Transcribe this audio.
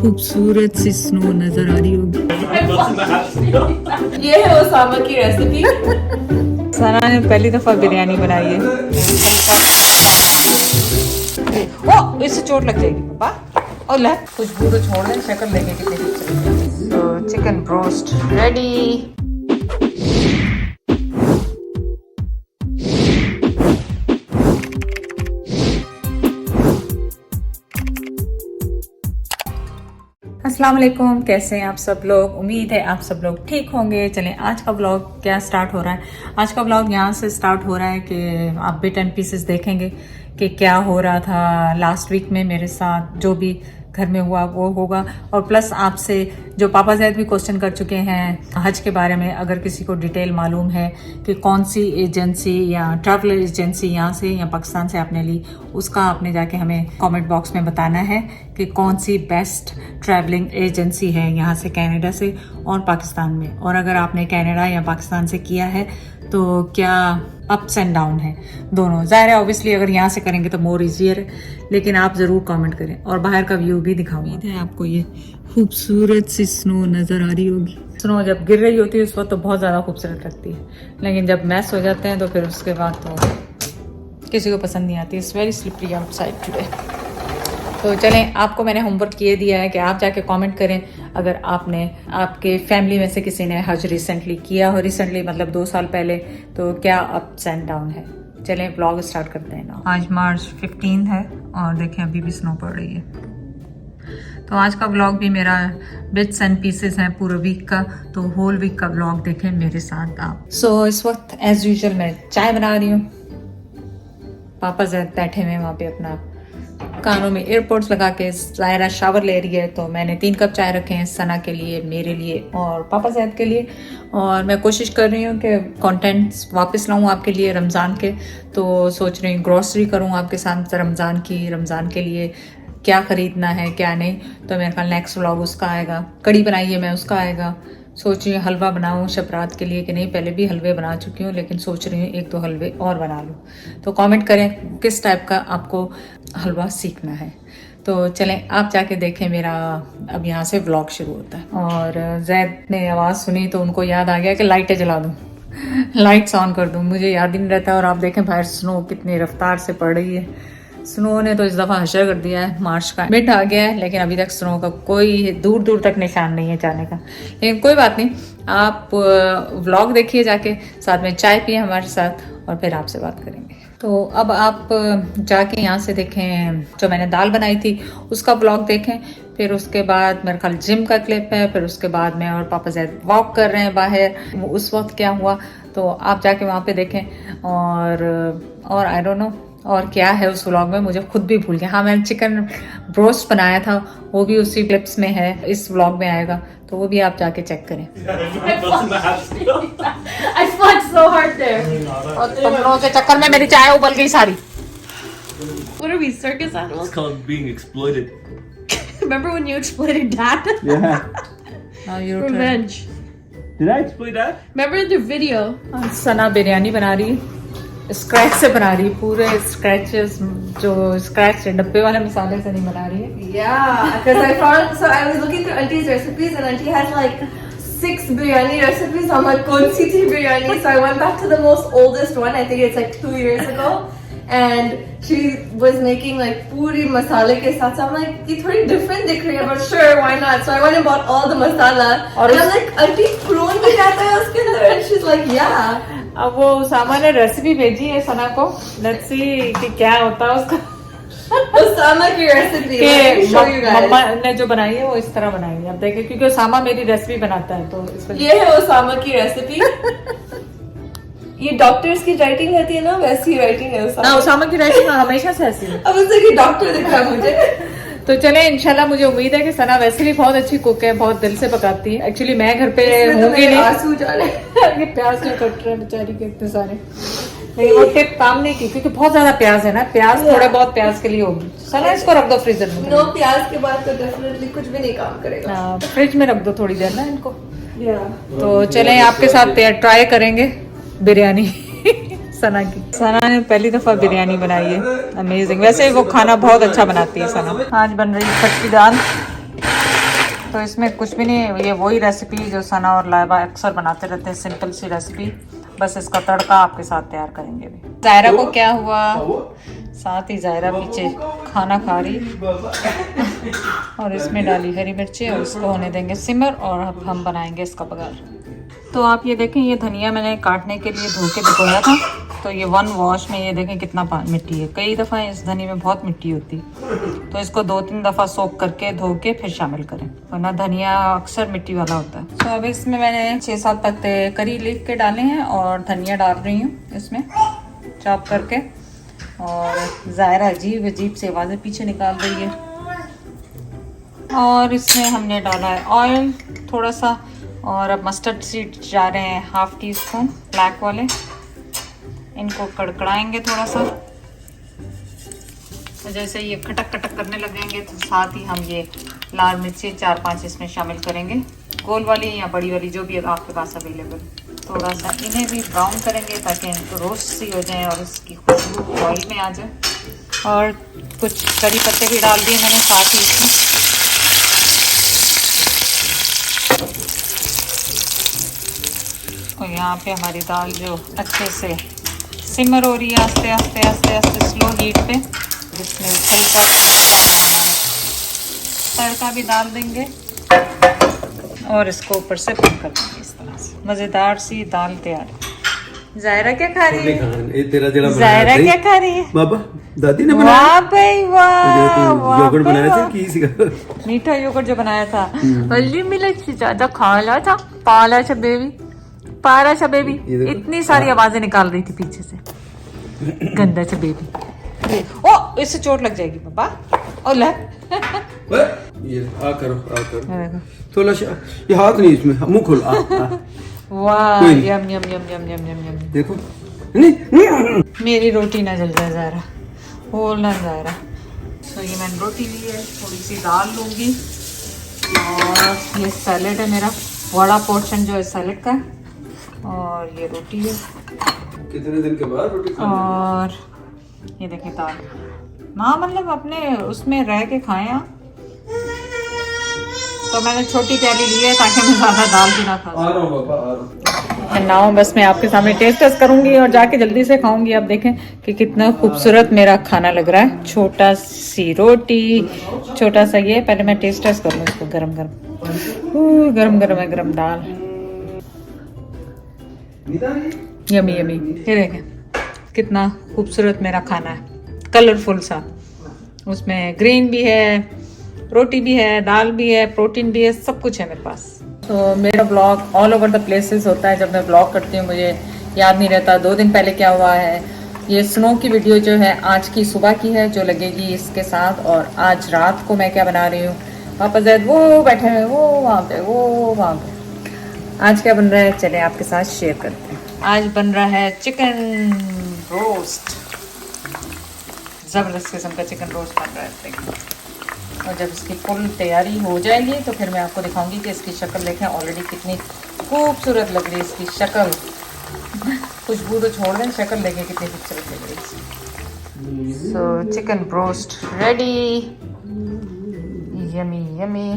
खूबसूरत सी स्नो नजर आ रही होगी। ये है ओसामा की रेसिपी। सना ने पहली दफा बिरयानी बनाई है। ओ, इससे चोट लग जाएगी पापा। और ले खुशबू तो छोड़ दे, शक्ल लेके कितनी खूबसूरत। तो चिकन ब्रोस्ट रेडी। अस्सलाम वालेकुम, कैसे हैं आप सब लोग। उम्मीद है आप सब लोग ठीक होंगे। चलें आज का व्लॉग क्या स्टार्ट हो रहा है। आज का व्लॉग यहाँ से स्टार्ट हो रहा है कि आप बिट एंड पीसेस देखेंगे कि क्या हो रहा था लास्ट वीक में मेरे साथ, जो भी घर में हुआ वो होगा। और प्लस आपसे जो पापा ज़ैद भी क्वेश्चन कर चुके हैं हज के बारे में, अगर किसी को डिटेल मालूम है कि कौन सी एजेंसी या ट्रैवल एजेंसी यहाँ से या पाकिस्तान से आपने ली, उसका आपने जाके हमें कमेंट बॉक्स में बताना है कि कौन सी बेस्ट ट्रैवलिंग एजेंसी है यहाँ से, कनाडा से और पाकिस्तान में। और अगर आपने कनाडा या पाकिस्तान से किया है तो क्या अप्स एंड डाउन है दोनों। ज़ाहिर है ऑब्वियसली अगर यहाँ से करेंगे तो मोर इजियर है, लेकिन आप ज़रूर कमेंट करें। और बाहर का व्यू भी दिखाऊंगी है आपको। ये खूबसूरत सी स्नो नज़र आ रही होगी। स्नो जब गिर रही होती है उस वक्त तो बहुत ज़्यादा खूबसूरत लगती है, लेकिन जब मैस हो जाते हैं तो फिर उसके बाद तो किसी को पसंद नहीं आती। It's very slippery outside today. तो चलें, आपको मैंने होमवर्क ये दिया है कि आप जाके कमेंट करें अगर आपके फैमिली में से किसी ने हज रिसेंटली किया हो। रिसेंटली मतलब 2 साल पहले, तो क्या अप्स एंड डाउन है। चलें व्लॉग स्टार्ट करते हैं ना। आज मार्च 15 है और देखें अभी भी स्नो पड़ रही है। तो आज का व्लॉग भी मेरा बिट्स एंड पीसेस हैं पूरे वीक का, तो होल वीक का व्लॉग देखें मेरे साथ आप। सो इस वक्त एज यूजुअल मैं चाय बना रही हूँ। पापा ज़ैद बैठे हुए वहाँ पे अपना कानों में एयरपोर्ट्स लगा के, ज़ायरा शावर ले रही है। तो मैंने 3 कप चाय रखे हैं, सना के लिए, मेरे लिए और पापा ज़ैद के लिए। और मैं कोशिश कर रही हूँ कि कंटेंट्स वापस लाऊं आपके लिए रमज़ान के। तो सोच रही हूँ ग्रॉसरी करूँ आपके साथ रमज़ान के लिए क्या ख़रीदना है क्या नहीं। तो मेरे ख्याल नेक्स्ट व्लॉग उसका आएगा। कड़ी बनाई है मैं, उसका आएगा। सोच रही हूँ हलवा बनाऊँ शबरात के लिए कि नहीं, पहले भी हलवे बना चुकी हूँ, लेकिन सोच रही हूँ 1-2 हलवे और बना लूँ। तो कमेंट करें किस टाइप का आपको हलवा सीखना है। तो चलें आप जाके देखें मेरा अब यहाँ से व्लॉग शुरू होता है। और ज़ैद ने आवाज़ सुनी तो उनको याद आ गया कि लाइटें जला दूँ, लाइट्स ऑन कर दूँ। मुझे याद ही नहीं रहता। और आप देखें बाहर स्नो कितनी रफ्तार से पड़ रही है। स्नो ने तो इस दफ़ा हशर कर दिया है। मार्च का मिड आ गया है, लेकिन अभी तक स्नो का कोई दूर दूर तक निशान नहीं है जाने का। लेकिन कोई बात नहीं, आप व्लॉग देखिए जाके, साथ में चाय पिए हमारे साथ और फिर आपसे बात करेंगे। तो अब आप जाके यहाँ से देखें जो मैंने दाल बनाई थी उसका व्लॉग देखें। फिर उसके बाद मेरे ख्याल जिम का क्लिप है। फिर उसके बाद मैं और पापा ज़ैद वॉक कर रहे हैं बाहर, उस वक्त क्या हुआ तो आप जाके वहाँ पे देखें। और आई डोंट नो और क्या है उस व्लॉग में, मुझे खुद भी भूल गया। हाँ, मैंने चिकन ब्रोस्ट बनाया था, वो भी उसी क्लिप्स में है, इस व्लॉग में आएगा, तो वो भी आप जाके चेक करें। I fought so hard there. और तुम लोगों के चक्कर में मेरी चाय उबल गई सारी। What are we, circus animals? It's called being exploited. Remember when you exploited Dad? Yeah. Now your turn. Revenge. Did I exploit that? Remember the video? सना बिरयानी बना रही, स्क्रैच से बना रही, पूरे स्क्रैचेस, जो स्क्रैच डब्बे वाले मसाले से नहीं बना रही है। Yeah, because I was looking through Auntie's recipes and Auntie has like 6 biryani recipes. I'm like, kaun si thi biryani? So I went back to the most oldest one. I think it's like 2 years ago. And she was making like puri masala ke saath. So I'm like, ye thodi different dikh rahi hai, but sure, why not? So I went and bought all the masala. And I'm like, Auntie, prawn bhi jata hai uske andar? And she's like, yeah. अब वो उसामा ने recipe भेजी है सना को, let's see कि क्या होता है उसका। Osama की recipe, let me show you guys. मम्मा ने जो बनाई है वो इस तरह बनाई है। अब देखें क्योंकि उसामा मेरी रेसिपी बनाता है, तो इस वजह ये है ओसामा की रेसिपी। ये डॉक्टर्स की राइटिंग रहती है ना, वैसी राइटिंग है ओसामा। ना, उसामा की राइटिंग हमेशा से ऐसी है। अब उससे कि डॉक्टर दिख रहा है मुझे। तो चले इंशाल्लाह, मुझे उम्मीद है कि सना वैसे भी बहुत अच्छी कुक है, बहुत दिल से पकाती है। एक्चुअली मैं घर पे होंगी नहीं, आंसू जा रहे हैं। ये प्याज नहीं कट रहे बेचारी के इतने सारे, लेकिन वो टिप काम नहीं की क्योंकि बहुत ज्यादा प्याज है ना। प्याज थोड़े बहुत प्याज के लिए होगी। सना इसको रख दो फ्रीजर में। नो प्याज के बाद तो डेफिनेटली कुछ भी नहीं काम करेगा। फ्रिज में रख दो थोड़ी देर ना इनको। तो चलें आपके साथ ट्राई करेंगे बिरयानी सना की। सना ने पहली दफा बिरयानी बनाई है, अमेजिंग। वैसे वो खाना बहुत अच्छा बनाती है सना। आज बन रही है खट्टी दाल तो इसमें कुछ भी नहीं, ये वही रेसिपी जो सना और लाइबा अक्सर बनाते रहते हैं, सिंपल सी रेसिपी। बस इसका तड़का आपके साथ तैयार करेंगे भी। जायरा को क्या हुआ, साथ ही जायरा पीछे खाना खा रही और इसमें डाली हरी मिर्ची और इसको होने देंगे सिमर और अब हम बनाएंगे इसका बघार। तो आप ये देखें, ये धनिया मैंने काटने के लिए धो के भिगोया था, तो ये 1 वॉश में ये देखें कितना मिट्टी है। कई दफ़ा इस धनिया में बहुत मिट्टी होती, तो इसको 2-3 दफ़ा सोक करके धो के फिर शामिल करें, वरना धनिया अक्सर मिट्टी वाला होता है। तो अब इसमें मैंने 6-7 पत्ते करी लीफ के डाले हैं और धनिया डाल रही हूँ इसमें चॉप करके। और जायरा अजीब से आवाज़ें पीछे निकाल रही है। और इसमें हमने डाला है ऑयल थोड़ा सा, और अब मस्टर्ड सीड जा रहे हैं 1/2 टीस्पून ब्लैक वाले। इनको कड़कड़ाएंगे थोड़ा सा, तो जैसे ये खटक खटक करने लगेंगे तो साथ ही हम ये लाल मिर्ची 4-5 इसमें शामिल करेंगे, गोल वाली या बड़ी वाली जो भी आपके पास अवेलेबल। थोड़ा सा इन्हें भी ब्राउन करेंगे ताकि इनको रोस्ट सी हो जाए और इसकी खुशबू ऑयल में आ जाए। और कुछ करी पत्ते भी डाल दिए मैंने साथ ही इसमें। और यहाँ पे हमारी दाल जो अच्छे से सिमर हो रही है, आस्ते आस्ते आस्ते आस्ते स्लो हीट पे, जिसमें हल्का तड़का भी डाल देंगे और इसको ऊपर से बंद कर देंगे। इस तरह से मज़ेदार सी दाल तैयार है। जायरा क्या खा रही है? जायरा क्या खा रही है? बाबा दादी ने बनाया। वाह भाई वाह, योगर्ट बनाया था कि सीगा मीठा योगर्ट जो बनाया था, हल्दी मिर्च ज्यादा खाला था, पाला सा बेबी, पारा सा बेबी। इतनी सारी आवाजें निकाल रही थी पीछे से, गंदा सा बेबी। ओ इससे चोट लग जाएगी पापा। और ले ये आ करो थोड़ा सा, ये हाथ नहीं इसमें, मुंह खोल। वाह यम यम यम यम यम यम यम। देखो नहीं मेरी रोटी ना जल जाए ज़रा, होल ना ज़रा। तो ये मैंने रोटी ली है, थोड़ी सी दाल लूँगी और ये सैलेड है मेरा, बड़ा पोर्शन जो है सैलेड का, और ये रोटी है। कितने दिन के बाद रोटी खानी? और ये देखिए दाल ना, मतलब अपने उसमें रह के खाएं आप। तो मैंने छोटी प्याली ली है ताकि मैं ज़्यादा दाल भी ना खा आ रहा हूँ पापा, आ रहा हूँ। ना बस मैं आपके सामने टेस्ट करूंगी और जाके जल्दी से खाऊंगी। आप देखें कि कितना खूबसूरत मेरा खाना लग रहा है। छोटा सी रोटी, छोटा सा ये, पहले मैं टेस्ट करूँ इसको। गरम गरम गरम गरम है, गरम दाल, यमी यमी। ये देखें कितना खूबसूरत मेरा खाना है, कलरफुल सा। उसमें ग्रीन भी है, रोटी भी है, दाल भी है, प्रोटीन भी है, सब कुछ है मेरे पास। तो मेरा blog all over the places होता है। जब मैं ब्लॉग करती हूँ मुझे याद नहीं रहता 2 दिन पहले क्या हुआ है। ये स्नो की वीडियो जो है आज की सुबह की है, जो लगेगी इसके साथ। और आज रात को मैं क्या बना रही हूँ, पापा जैद वो बैठे हैं, वो वहाँ पे, वो वहाँ पे। आज क्या बन रहा है, चले आपके साथ शेयर करते हैं। आज बन रहा है चिकन रोस्ट, ज़बरदस्त किस्म का चिकन रोस्ट बन रहा है। और जब इसकी फुल तैयारी हो जाएगी तो फिर मैं आपको दिखाऊंगी कि इसकी शक्ल देखें, ऑलरेडी कितनी खूबसूरत लग रही है इसकी शक्ल। खुशबू तो छोड़ दें, शक्ल देखें कितनी खूबसूरत लग रही है। So chicken roast ready, yummy yummy.